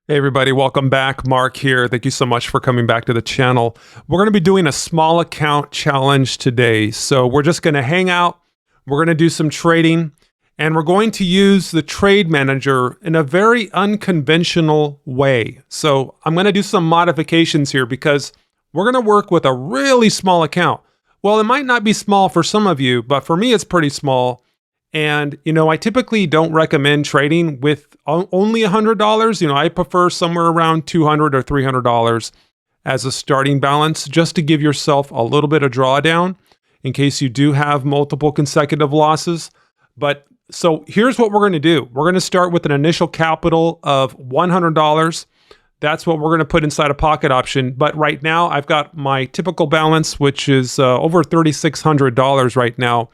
Hey everybody, welcome back. Mark here. Thank you so much for coming back to the channel. We're going to be doing a small account challenge today. So we're just going to hang out, we're going to do some trading, and we're going to use the trade manager in a very unconventional way. So I'm going to do some modifications here because we're going to work with a really small account. Well, it might not be small for some of you, but for me it's pretty small. And, I typically don't recommend trading with only $100. I prefer somewhere around $200 or $300 as a starting balance, just to give yourself a little bit of drawdown in case you do have multiple consecutive losses. But so here's what we're going to do. We're going to start with an initial capital of $100. That's what we're going to put inside a pocket option. But right now I've got my typical balance, which is over $3,600 right now.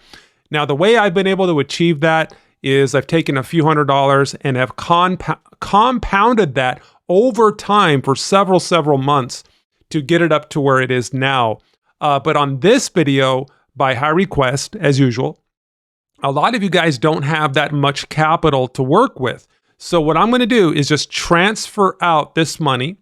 Now, the way I've been able to achieve that is I've taken a few $100s and have compounded that over time for several months to get it up to where it is now. But on this video, by high request, as usual, a lot of you guys don't have that much capital to work with. So what I'm going to do is just transfer out this money.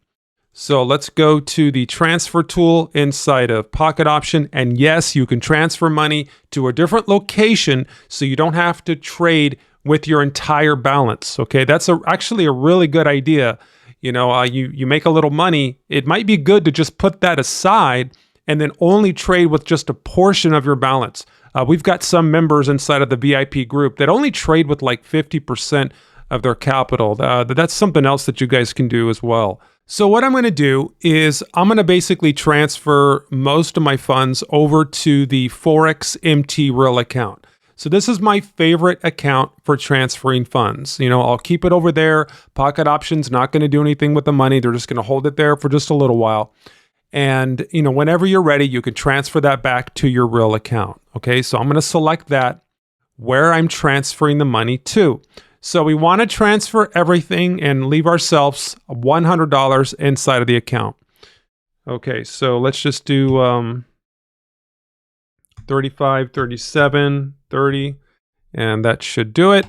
So let's go to the transfer tool inside of Pocket Option. And yes, you can transfer money to a different location so you don't have to trade with your entire balance. Okay, that's actually a really good idea. You make a little money. It might be good to just put that aside and then only trade with just a portion of your balance. We've got some members inside of the VIP group that only trade with like 50% of their capital. That's something else that you guys can do as well. So what I'm going to do is I'm going to basically transfer most of my funds over to the Forex MT Real account. So this is my favorite account for transferring funds. I'll keep it over there. Pocket Option's not going to do anything with the money. They're just going to hold it there for just a little while. And, whenever you're ready, you can transfer that back to your real account. Okay, so I'm going to select that where I'm transferring the money to. So we want to transfer everything and leave ourselves $100 inside of the account. Okay, so let's just do 35, 37, 30, and that should do it.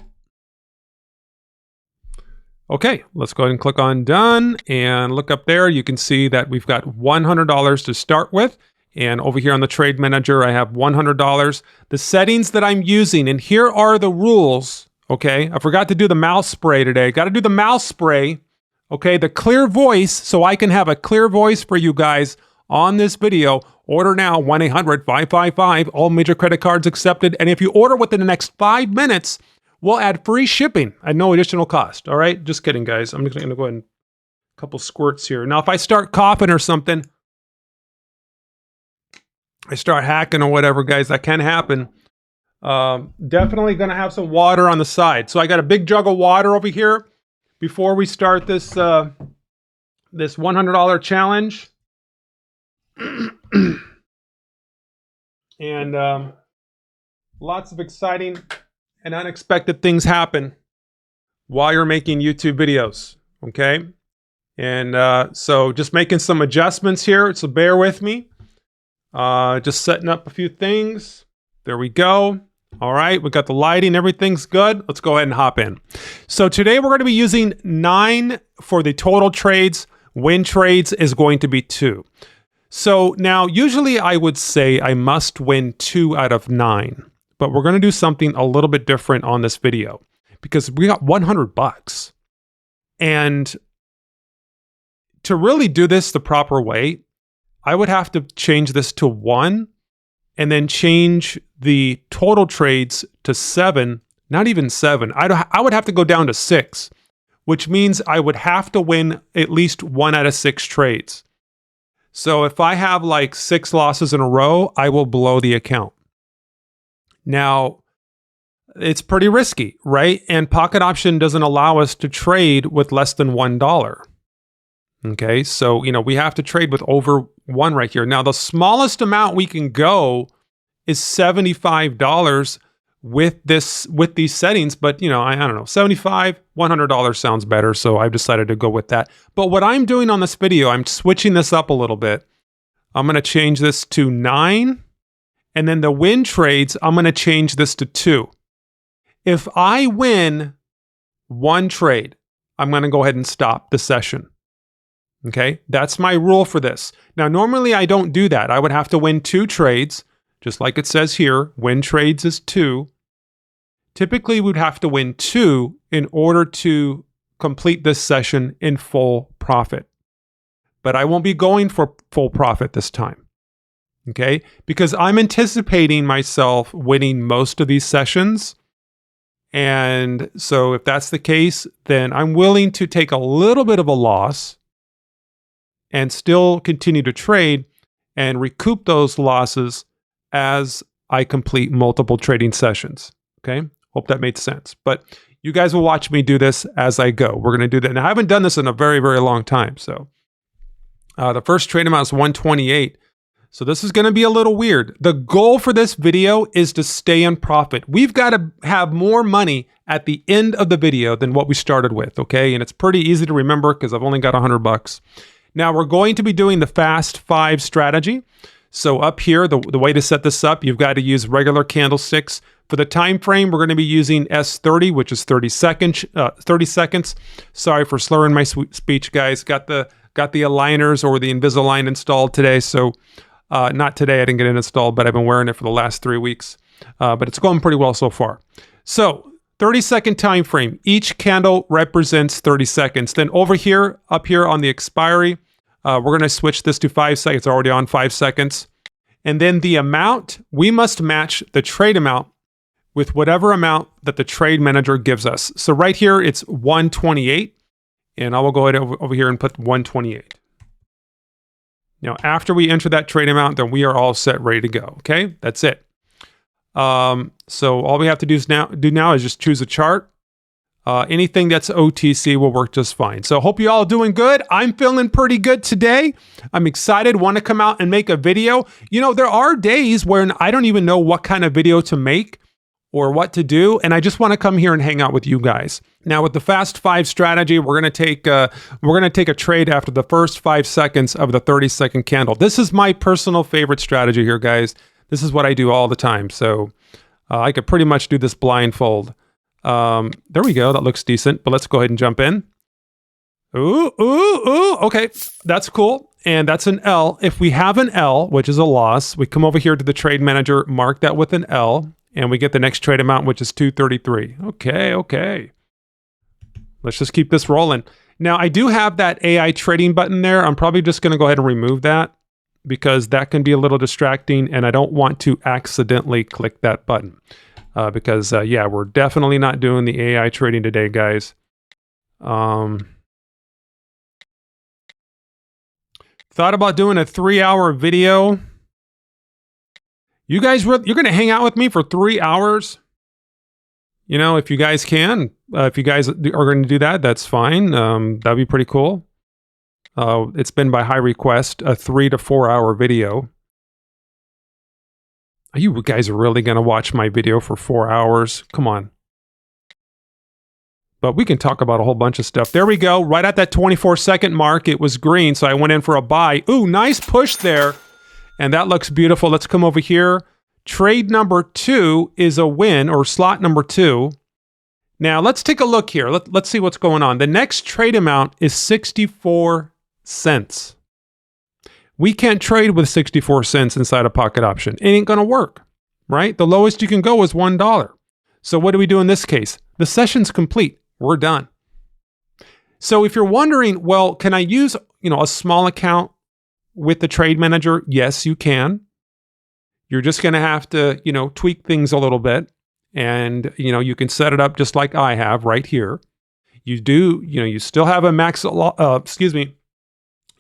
Okay, let's go ahead and click on done and look up there. You can see that we've got $100 to start with. And over here on the trade manager, I have $100. The settings that I'm using, and here are the rules. Okay, I forgot to do the mouse spray today. Got to do the mouse spray. Okay, the clear voice, so I can have a clear voice for you guys on this video. Order now, 1-800-555, all major credit cards accepted. And if you order within the next 5 minutes, we'll add free shipping at no additional cost. All right, just kidding, guys. I'm just going to go ahead and a couple squirts here. Now, if I start coughing or something, I start hacking or whatever, guys, that can happen. Definitely gonna have some water on the side. So I got a big jug of water over here before we start this this $100 challenge. And lots of exciting and unexpected things happen while you're making YouTube videos. Okay, and so just making some adjustments here, so bear with me. Just setting up a few things. There we go. All right, we got the lighting, everything's good. Let's go ahead and hop in. So today we're going to be using 9 for the total trades. Win trades is going to be 2. So now usually I would say I must win 2 out of 9, but we're going to do something a little bit different on this video because we got $100. And to really do this the proper way, I would have to change this to 1 and then change the total trades to 7, not even 7. I would have to go down to 6, which means I would have to win at least 1 out of 6 trades. So if I have like 6 losses in a row, I will blow the account. Now, it's pretty risky, right? And Pocket Option doesn't allow us to trade with less than $1. Okay, so, we have to trade with over 1 right here. Now, the smallest amount we can go is $75 with these settings, but, I don't know, $75, $100 sounds better, so I've decided to go with that. But what I'm doing on this video, I'm switching this up a little bit. I'm going to change this to 9, and then the win trades, I'm going to change this to 2. If I win 1 trade, I'm going to go ahead and stop the session. Okay, that's my rule for this. Now, normally I don't do that. I would have to win 2 trades, just like it says here, win trades is 2. Typically, we'd have to win 2 in order to complete this session in full profit. But I won't be going for full profit this time. Okay, because I'm anticipating myself winning most of these sessions. And so if that's the case, then I'm willing to take a little bit of a loss and still continue to trade and recoup those losses as I complete multiple trading sessions. Okay, hope that made sense. But you guys will watch me do this as I go. We're going to do that. And I haven't done this in a very, very long time. So the first trade amount is 128. So this is going to be a little weird. The goal for this video is to stay in profit. We've got to have more money at the end of the video than what we started with, okay? And it's pretty easy to remember because I've only got $100. Now we're going to be doing the Fast 5 strategy. So up here, the way to set this up, you've got to use regular candlesticks. For the time frame, we're going to be using S30, which is 30 seconds. Sorry for slurring my speech, guys. Got the aligners or the Invisalign installed today. So not today, I didn't get it installed, but I've been wearing it for the last 3 weeks. But it's going pretty well so far. So 30-second time frame. Each candle represents 30 seconds. Then over here, up here on the expiry, we're going to switch this to 5 seconds. It's already on 5 seconds. And then the amount, we must match the trade amount with whatever amount that the trade manager gives us. So right here, it's 128. And I will go ahead over here and put 128. Now, after we enter that trade amount, then we are all set, ready to go. Okay, that's it. So all we have to do now is just choose a chart. Anything that's OTC will work just fine. So hope you all are doing good. I'm feeling pretty good today. I'm excited, want to come out and make a video. You know, there are days when I don't even know what kind of video to make or what to do, and I just want to come here and hang out with you guys. Now, with the Fast 5 strategy, we're going to take a trade after the first 5 seconds of the 30-second candle. This is my personal favorite strategy here, guys. This is what I do all the time. So I could pretty much do this blindfold. There we go. That looks decent. But let's go ahead and jump in. Ooh. Okay, that's cool. And that's an L. If we have an L, which is a loss, we come over here to the trade manager, mark that with an L. And we get the next trade amount, which is 233. Okay. Let's just keep this rolling. Now, I do have that AI trading button there. I'm probably just going to go ahead and remove that because that can be a little distracting, and I don't want to accidentally click that button. Because, yeah, we're definitely not doing the AI trading today, guys. Thought about doing a 3-hour video. You guys, you're going to hang out with me for 3 hours? You know, if you guys can, if you guys are going to do that, that's fine. That'd be pretty cool. It's been by high request, a 3 to 4 hour video. Are you guys really going to watch my video for 4 hours? Come on. But we can talk about a whole bunch of stuff. There we go. Right at that 24-second mark, it was green, so I went in for a buy. Ooh, nice push there. And that looks beautiful. Let's come over here. Trade number 2 is a win, or slot number 2. Now, let's take a look here. Let's see what's going on. The next trade amount is 64 cents. We can't trade with 64 cents inside a pocket option. It ain't going to work, right? The lowest you can go is $1. So what do we do in this case? The session's complete. We're done. So if you're wondering, well, can I use, a small account with the trade manager? Yes, you can. You're just going to have to, tweak things a little bit. And, you can set it up just like I have right here. You still have a max,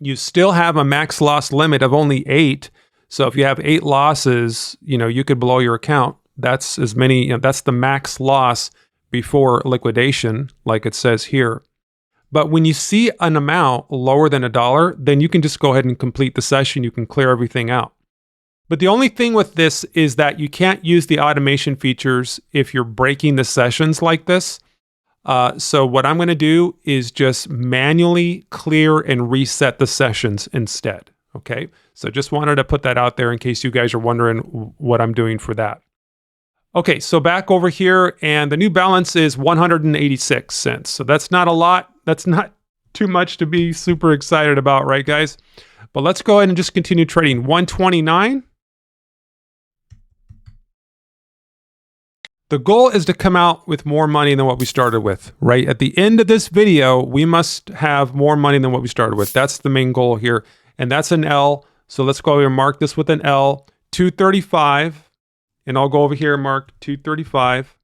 you still have a max loss limit of only 8. So if you have 8 losses, you could blow your account. That's as many, that's the max loss before liquidation, like it says here. But when you see an amount lower than $1, then you can just go ahead and complete the session. You can clear everything out. But the only thing with this is that you can't use the automation features if you're breaking the sessions like this. So what I'm going to do is just manually clear and reset the sessions instead. Okay, so just wanted to put that out there in case you guys are wondering what I'm doing for that. Okay, so back over here, and the new balance is 186 cents. So that's not a lot. That's not too much to be super excited about, right, guys? But let's go ahead and just continue trading. 129. The goal is to come out with more money than what we started with, right? At the end of this video, we must have more money than what we started with. That's the main goal here. And that's an L. So let's go over here and mark this with an L. 235. And I'll go over here and mark 235.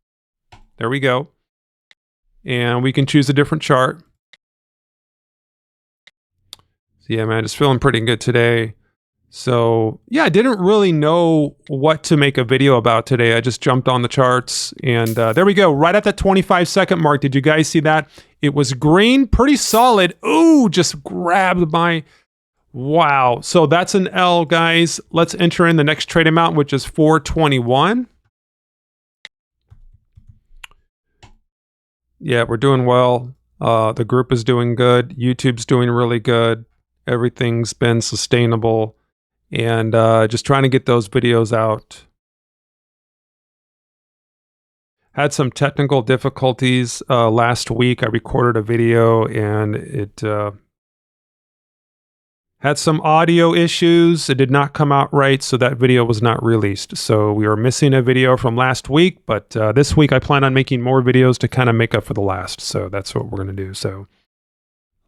There we go. And we can choose a different chart. So yeah, man, just feeling pretty good today. So yeah, I didn't really know what to make a video about today. I just jumped on the charts and there we go. Right at that 25-second mark. Did you guys see that? It was green, pretty solid. Ooh, just grabbed my, wow. So that's an L, guys. Let's enter in the next trade amount, which is 421. Yeah, we're doing well. The group is doing good. YouTube's doing really good. Everything's been sustainable. And just trying to get those videos out. Had some technical difficulties last week. I recorded a video and it had some audio issues. It did not come out right, so that video was not released. So we are missing a video from last week, but this week I plan on making more videos to kind of make up for the last. So that's what we're going to do. So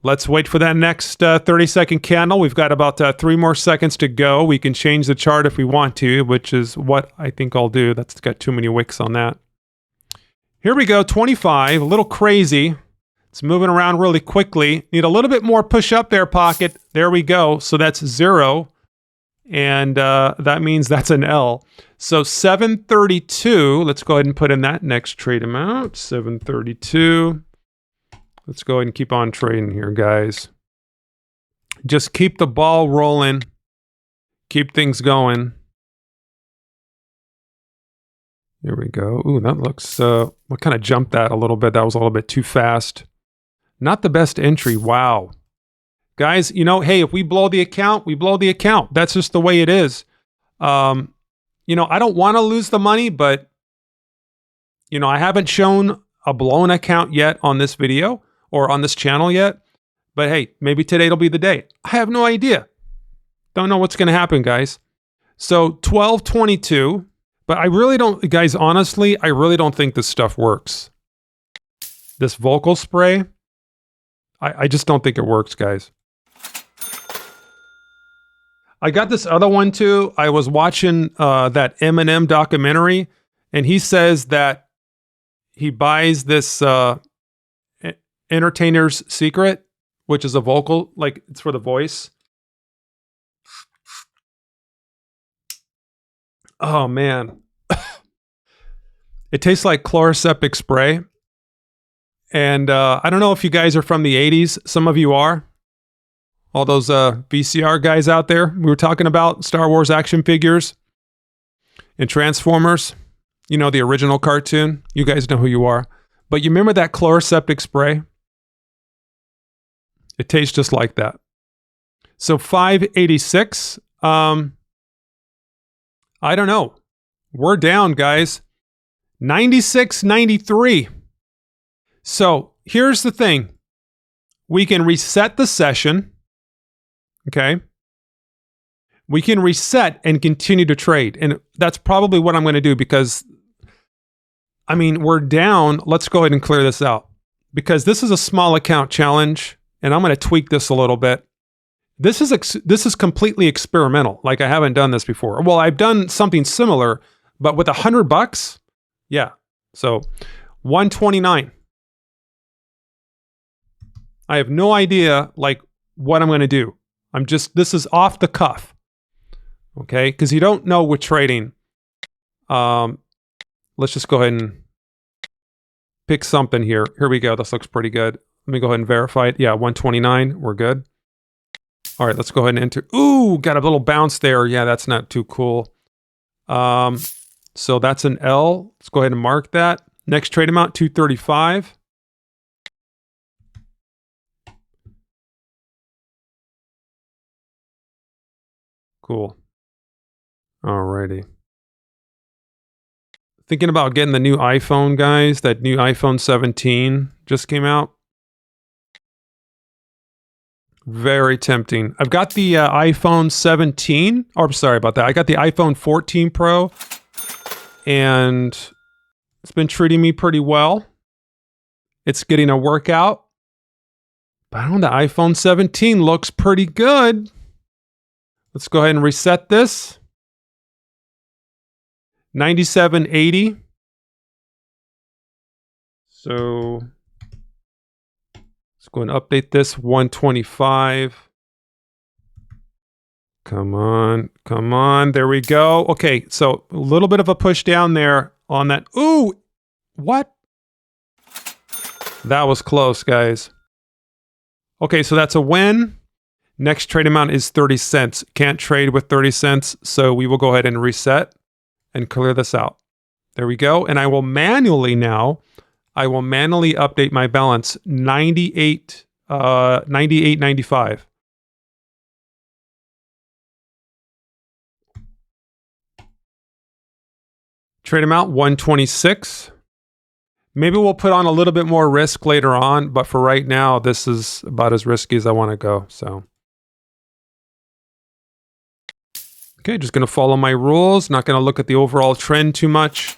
let's wait for that next 30-second candle. We've got about 3 more seconds to go. We can change the chart if we want to, which is what I think I'll do. That's got too many wicks on that. Here we go, 25, a little crazy. It's moving around really quickly. Need a little bit more push up there, pocket. There we go. So that's 0. And that means that's an L. So 732, let's go ahead and put in that next trade amount, 732. Let's go ahead and keep on trading here, guys. Just keep the ball rolling. Keep things going. Here we go. Ooh, that looks, what kind of jumped that a little bit? That was a little bit too fast. Not the best entry. Wow. Guys, you know, hey, if we blow the account, we blow the account. That's just the way it is. You know, I don't want to lose the money, but, you know, I haven't shown a blown account yet on this video or on this channel yet. But hey, maybe today it'll be the day. I have no idea. Don't know what's going to happen, guys. So 1222. But I really don't, guys, honestly, I really don't think this stuff works. This vocal spray, I just don't think it works, guys. I got this other one too. I was watching that Eminem documentary, and he says that he buys this Entertainer's Secret, which is a vocal, like it's for the voice. Oh man. It tastes like chloroseptic spray. And I don't know if you guys are from the 80s. Some of you are. All those VCR guys out there. We were talking about Star Wars action figures and Transformers. You know, the original cartoon. You guys know who you are. But you remember that chloroseptic spray? It tastes just like that. So 586. I don't know. We're down, guys. 96.93. So here's the thing. We can reset the session. Okay. We can reset and continue to trade. And that's probably what I'm going to do because, I mean, we're down. Let's go ahead and clear this out because this is a small account challenge and I'm going to tweak this a little bit. This is completely experimental. Like I haven't done this before. Well, I've done something similar, but with $100. Yeah. So 129. I have no idea like what I'm going to do. This is off the cuff. Okay. Cause you don't know we're trading. Let's just go ahead and pick something here. Here we go. This looks pretty good. Let me go ahead and verify it. Yeah. 129. We're good. All right, let's go ahead and enter. Ooh, got a little bounce there. Yeah, that's not too cool. So that's an L. Let's go ahead and mark that. Next trade amount, 235. Cool. All righty. Thinking about getting the new iPhone, guys. That new iPhone 17 just came out. Very tempting. I've got the iPhone 17. Or I'm sorry about that. I got the iPhone 14 Pro. And it's been treating me pretty well. It's getting a workout. But I don't know, the iPhone 17 looks pretty good. Let's go ahead and reset this. 9780. So let's go and update this. 125. Come on, come on. There we go. Okay, so a little bit of a push down there on that. Ooh, what? That was close, guys. Okay, so that's a win. Next trade amount is 30 cents. Can't trade with 30 cents, so we will go ahead and reset and clear this out. There we go. And I will manually now, update my balance 98.95. Trade amount 126. Maybe we'll put on a little bit more risk later on, but for right now, this is about as risky as I want to go. So, okay, just going to follow my rules. Not going to look at the overall trend too much.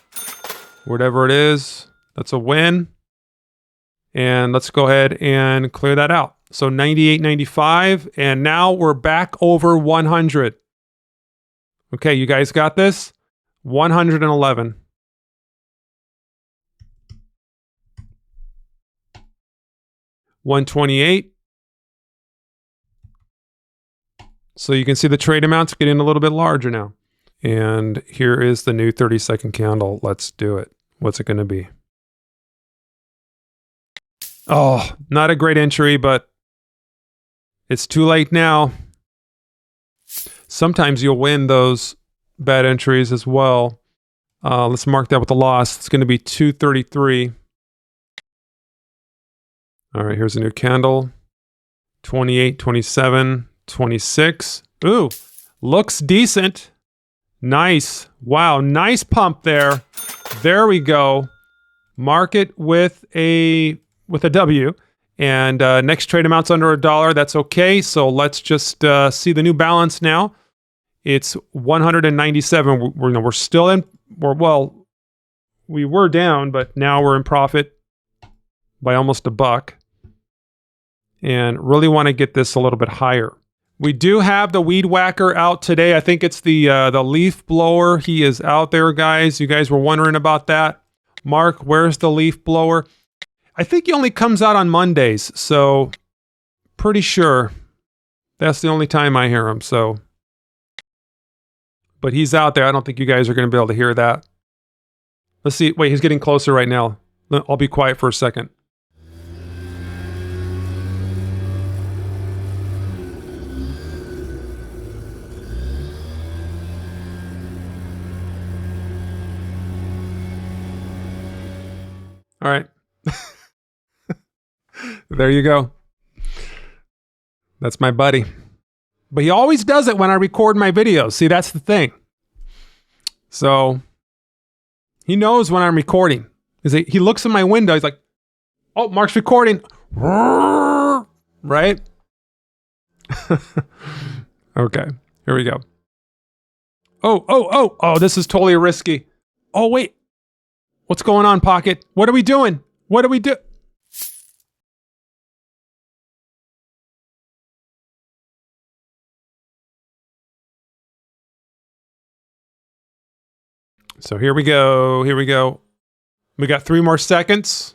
Whatever it is, that's a win. And let's go ahead and clear that out. So 98.95, and now we're back over 100. Okay, you guys got this? 111. $128. So you can see the trade amounts getting a little bit larger now. And here is the new 30-second candle. Let's do it. What's it going to be? Oh, not a great entry, but it's too late now. Sometimes you'll win those bad entries as well. Let's mark that with a loss. It's going to be 233. All right, here's a new candle. 28, 27, 26. Ooh, looks decent. Nice. Wow, nice pump there. There we go. Mark it with a W. And next trade amount's under $1. That's okay. So let's just see the new balance now. It's 197. We're still in. We were down, but now we're in profit by almost $1. And really want to get this a little bit higher. We do have the weed whacker out today. I think it's the leaf blower. He is out there, guys. You guys were wondering about that. Mark, where's the leaf blower? I think he only comes out on Mondays, so pretty sure that's the only time I hear him. So, but he's out there. I don't think you guys are going to be able to hear that. Let's see. Wait, he's getting closer right now. I'll be quiet for a second. All right. There you go. That's my buddy. But he always does it when I record my videos. See, that's the thing. So he knows when I'm recording. He looks in my window. He's like, oh, Mark's recording. Right? Okay. Here we go. Oh, this is totally risky. Oh, wait. What's going on, Pocket? What are we doing? What do we do? So here we go. Here we go. We got 3 more seconds.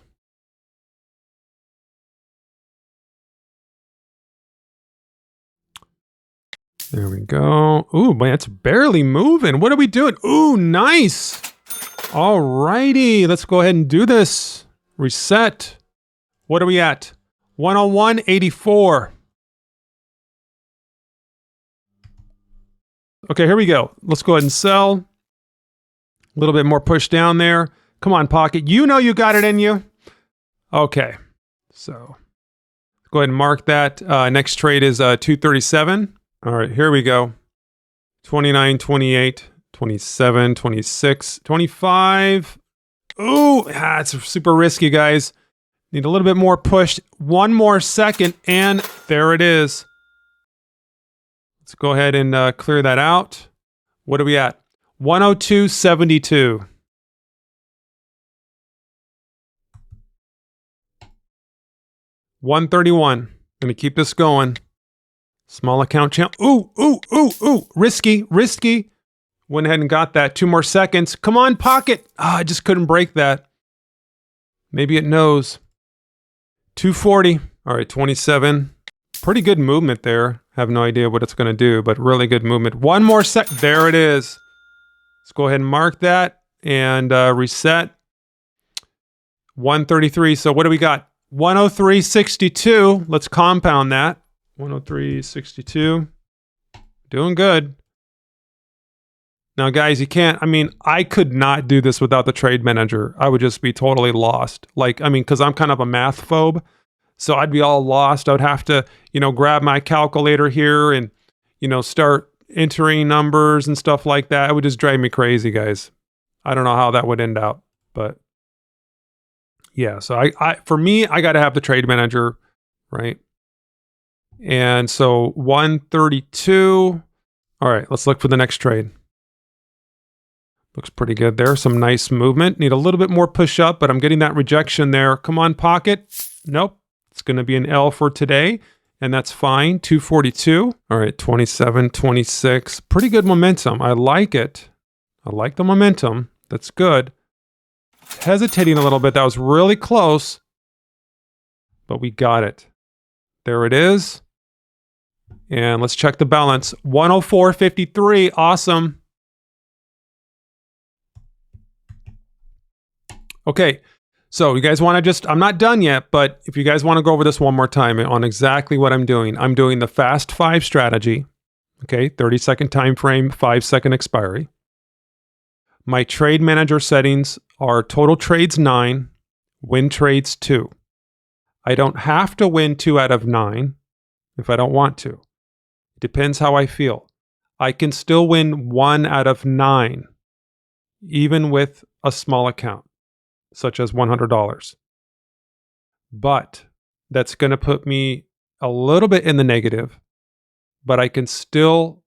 There we go. Ooh, man, it's barely moving. What are we doing? Ooh, nice. All righty. Let's go ahead and do this. Reset. What are we at? 101.84. Okay, here we go. Let's go ahead and sell. A little bit more push down there. Come on, Pocket. You know you got it in you. Okay. So go ahead and mark that. Next trade is 237. All right, here we go. 29, 28, 27, 26, 25. Ooh, it's super risky, guys. Need a little bit more push. 1 more second, and there it is. Let's go ahead and clear that out. What are we at? 102.72. $131. Gonna keep this going. Small account channel. Ooh. Risky. Went ahead and got that. 2 more seconds. Come on, pocket. I just couldn't break that. Maybe it knows. 240. All right, 27. Pretty good movement there. Have no idea what it's going to do, but really good movement. 1 more sec. There it is. Let's go ahead and mark that and reset. 133. So what do we got? 103.62. Let's compound that. 103.62. Doing good. Now, guys, you can't, I could not do this without the trade manager. I would just be totally lost. Because I'm kind of a math phobe. So I'd be all lost. I would have to, grab my calculator here and, start entering numbers and stuff like that. It would just drive me crazy, guys. I don't know how that would end up, but yeah. So for me, I got to have the trade manager, right? And so 132. All right, let's look for the next trade. Looks pretty good there. Some nice movement. Need a little bit more push up, but I'm getting that rejection there. Come on, pocket. Nope. It's going to be an L for today, and that's fine. 242. All right, 27, 26. Pretty good momentum. I like it. I like the momentum. That's good. Hesitating a little bit. That was really close, but we got it. There it is. And let's check the balance. 104.53. Awesome. Okay, so you guys want to I'm not done yet, but if you guys want to go over this one more time on exactly what I'm doing the fast 5 strategy, okay, 30-second time frame, 5-second expiry. My trade manager settings are total trades 9, win trades 2. I don't have to win 2 out of 9 if I don't want to. It depends how I feel. I can still win 1 out of 9, even with a small account, such as $100. But that's going to put me a little bit in the negative, but I can still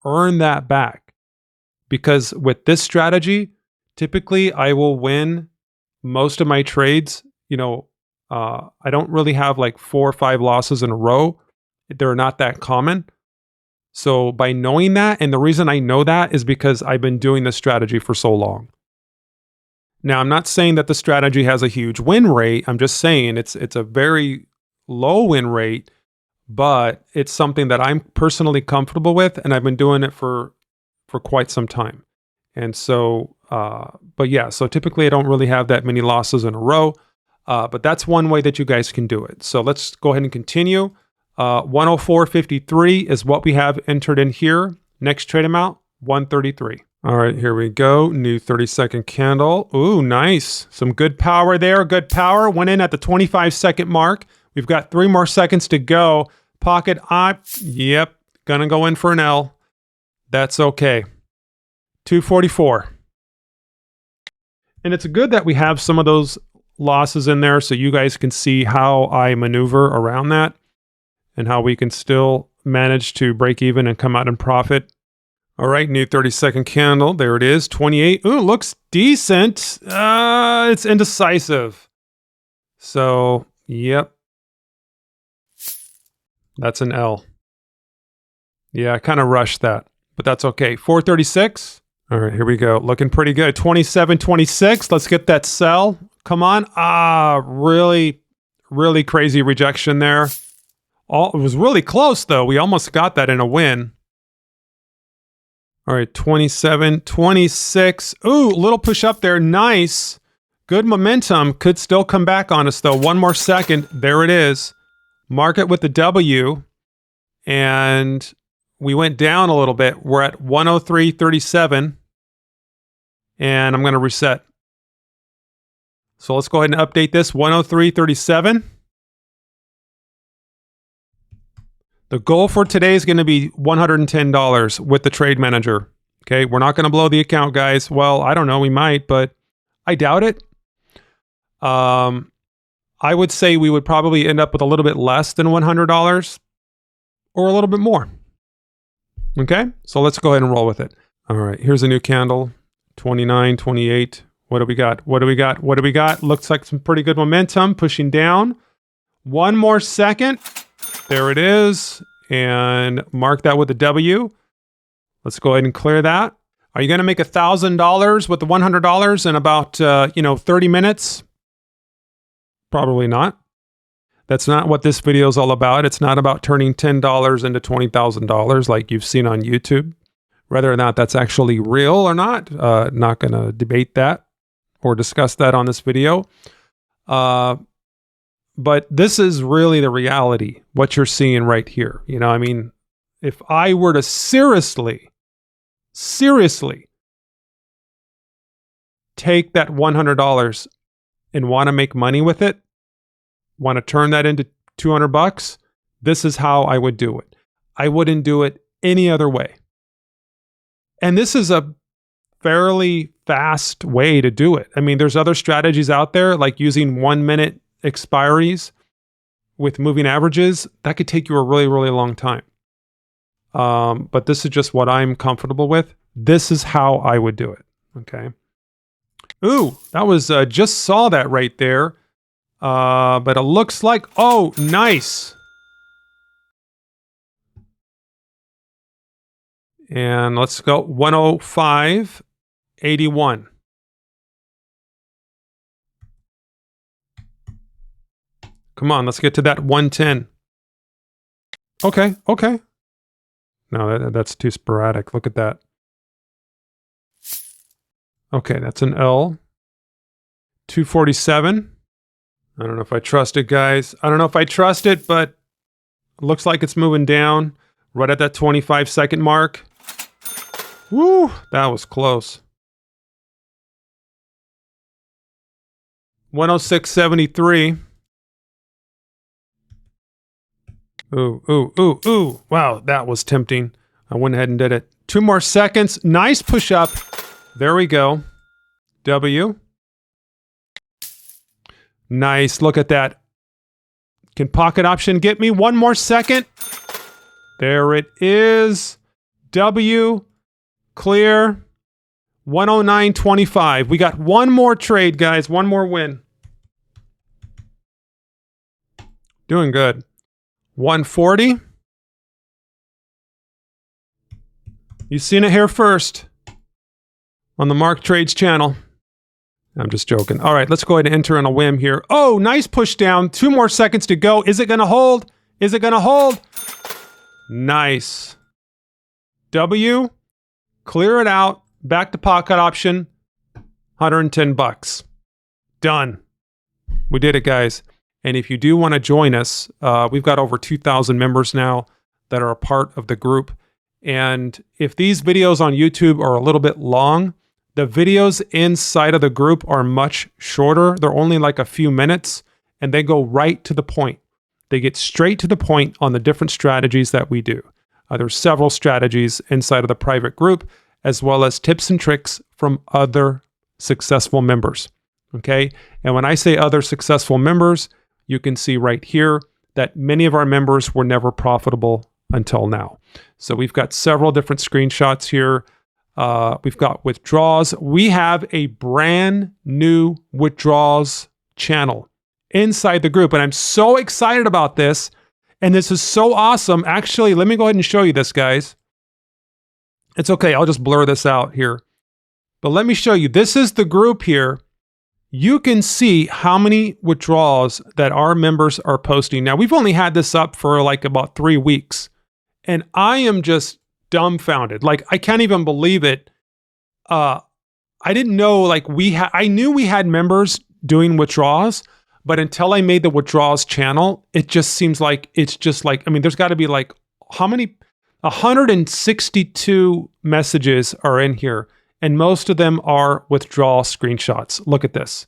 earn that back because with this strategy, typically I will win most of my trades. I don't really have like 4 or 5 losses in a row. They're not that common. So by knowing that, and the reason I know that is because I've been doing this strategy for so long. Now, I'm not saying that the strategy has a huge win rate. I'm just saying it's a very low win rate, but it's something that I'm personally comfortable with, and I've been doing it for quite some time. And so, but yeah, so typically I don't really have that many losses in a row, but that's one way that you guys can do it. So let's go ahead and continue. 104.53 is what we have entered in here. Next trade amount, 133. All right, here we go. New 30-second candle. Ooh, nice. Some good power there. Good power. Went in at the 25-second mark. We've got 3 more seconds to go. Pocket op. Yep. Gonna go in for an L. That's okay. 244. And it's good that we have some of those losses in there so you guys can see how I maneuver around that and how we can still manage to break even and come out in profit. All right, new 30-second candle. There it is, 28. Ooh, looks decent. It's indecisive. So, yep. That's an L. Yeah, I kind of rushed that, but that's okay. 436. All right, here we go. Looking pretty good. 27, 26. Let's get that sell. Come on. Really, really crazy rejection there. It was really close, though. We almost got that in a win. All right, 27, 26. Ooh, little push up there. Nice. Good momentum. Could still come back on us, though. 1 more second. There it is. Market with the W. And we went down a little bit. We're at 103.37. And I'm going to reset. So let's go ahead and update this. 103.37. The goal for today is going to be $110 with the trade manager. Okay, we're not going to blow the account, guys. Well, I don't know. We might, but I doubt it. I would say we would probably end up with a little bit less than $100 or a little bit more. Okay, so let's go ahead and roll with it. All right, here's a new candle, 29, 28. What do we got? What do we got? What do we got? Looks like some pretty good momentum pushing down. One more second. There it is. And mark that with a W. Let's go ahead and clear that. Are you going to make $1,000 with the $100 in about 30 minutes? Probably not. That's not what this video is all about. It's not about turning $10 into $20,000 like you've seen on YouTube. Whether or not that's actually real or not going to debate that or discuss that on this video. But this is really the reality, what you're seeing right here. You know, I mean, if I were to seriously take that $100 and want to make money with it, want to turn that into $200, this is how I would do it. I wouldn't do it any other way. And this is a fairly fast way to do it. I mean, there's other strategies out there, like using 1 minute expiries with moving averages. That could take you a really, really long time. But this is just what I'm comfortable with. This is how I would do it. Okay. Ooh, that was, just saw that right there. But it looks like, oh, nice. And let's go 105.81. Come on, let's get to that 110. Okay. No, that's too sporadic. Look at that. Okay, that's an L. 247. I don't know if I trust it, guys. I don't know if I trust it, but it looks like it's moving down right at that 25-second mark. Woo, that was close. 106.73. Ooh. Wow, that was tempting. I went ahead and did it. 2 more seconds. Nice push up. There we go. W. Nice. Look at that. Can pocket option get me 1 more second? There it is. W. Clear. 109.25. We got 1 more trade, guys. 1 more win. Doing good. 140. You've seen it here first on the Mark Trades channel. I'm just joking. All right, let's go ahead and enter on a whim here. Oh, nice push down. 2 more seconds to go. Is it going to hold? Is it going to hold? Nice. W. Clear it out. Back to pocket option. $110. Done. We did it, guys. And if you do want to join us, we've got over 2,000 members now that are a part of the group. And if these videos on YouTube are a little bit long, the videos inside of the group are much shorter. They're only like a few minutes, and they go right to the point. They get straight to the point on the different strategies that we do. There's several strategies inside of the private group, as well as tips and tricks from other successful members. Okay? And when I say other successful members, you can see right here that many of our members were never profitable until now. So we've got several different screenshots here. We've got withdrawals. We have a brand new withdrawals channel inside the group. And I'm so excited about this. And this is so awesome. Actually, let me go ahead and show you this, guys. It's okay. I'll just blur this out here. But let me show you. This is the group here. You can see how many withdrawals that our members are posting. Now, we've only had this up for like about 3 weeks. And I am just dumbfounded. Like, I can't even believe it. I didn't know, like, I knew we had members doing withdrawals, but until I made the withdrawals channel, it just seems like it's just like, I mean, there's got to be like, how many? 162 messages are in here, and most of them are withdrawal screenshots. Look at this.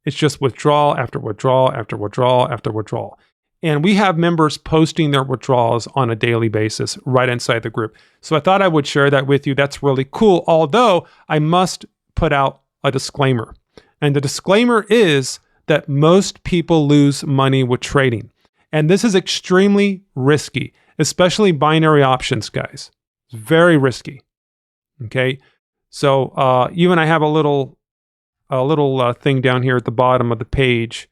It's just withdrawal after withdrawal after withdrawal after withdrawal. And we have members posting their withdrawals on a daily basis right inside the group. So I thought I would share that with you. That's really cool. Although I must put out a disclaimer. And the disclaimer is that most people lose money with trading. And this is extremely risky, especially binary options, guys. It's very risky. Okay. So even I have a little thing down here at the bottom of the page.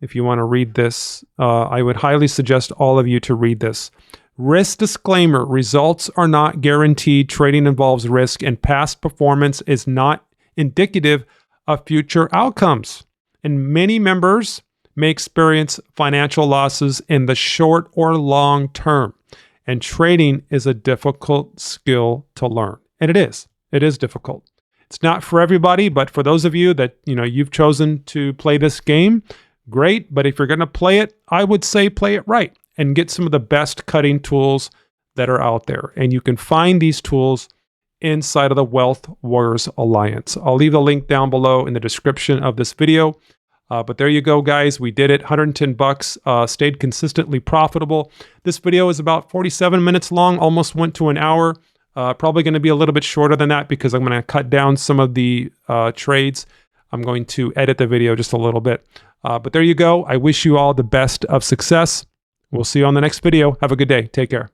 If you want to read this, I would highly suggest all of you to read this. Risk disclaimer: results are not guaranteed. Trading involves risk, and past performance is not indicative of future outcomes. And many members may experience financial losses in the short or long term. And trading is a difficult skill to learn. And it is. It is difficult. It's not for everybody, but for those of you that, you've chosen to play this game, great. But if you're going to play it, I would say play it right and get some of the best cutting tools that are out there. And you can find these tools inside of the Wealth Warriors Alliance. I'll leave a link down below in the description of this video. But there you go, guys. We did it. 110 bucks, stayed consistently profitable. This video is about 47 minutes long, almost went to an hour. Probably going to be a little bit shorter than that because I'm going to cut down some of the trades. I'm going to edit the video just a little bit. But there you go. I wish you all the best of success. We'll see you on the next video. Have a good day. Take care.